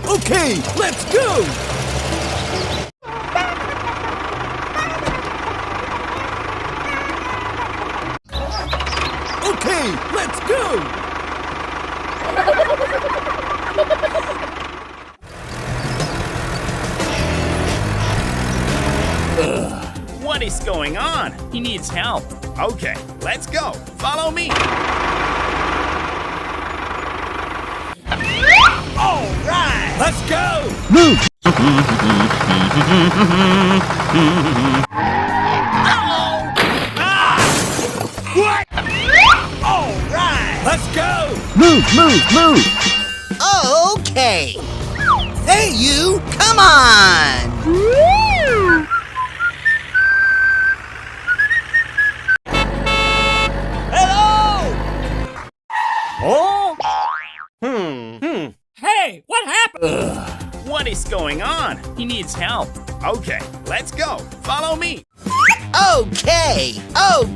Okay, let's go! Okay, let's go! What is going on? He needs help. Okay, let's go. Follow me. All right, let's go. Move! What? All right, let's go. Move! Okay. Hey, you! Come on! Hello. Oh. Hey, what happened? What is going on? He needs help. Okay, let's go. Follow me. Okay. Oh,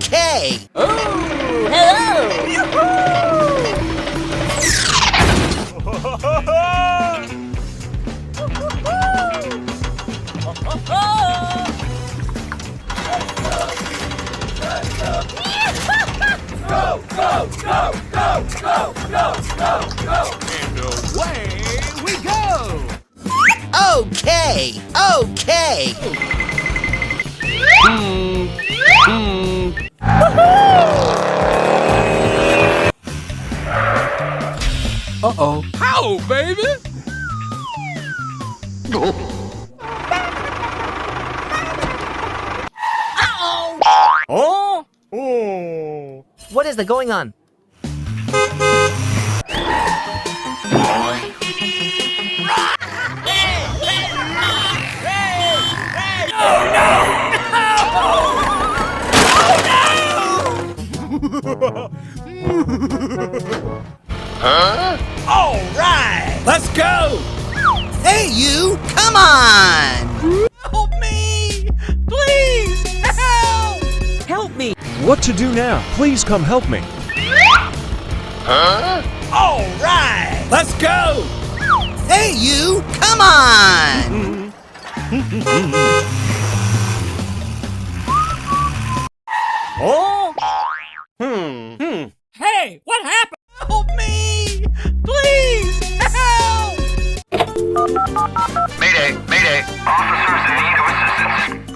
And away we go! Okay. Uh-oh. How, baby? Oh. What is going on? All right, let's go. Hey, you! Come on! Help me, please. Help. Help me! What to do now? Please come help me. All right, let's go. Hey, you! Come on! Oh. Hey, what happened? Help me, please. Help. Mayday! Officers in need of assistance.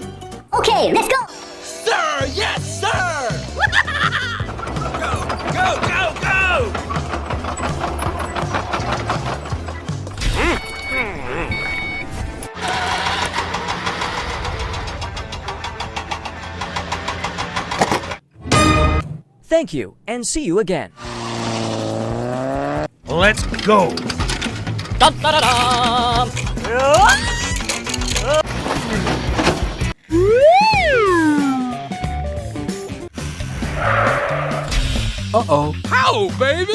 Okay, let's go! Sir, yes, sir. Go. Thank you, and see you again. Let's go! Uh-oh. How, baby?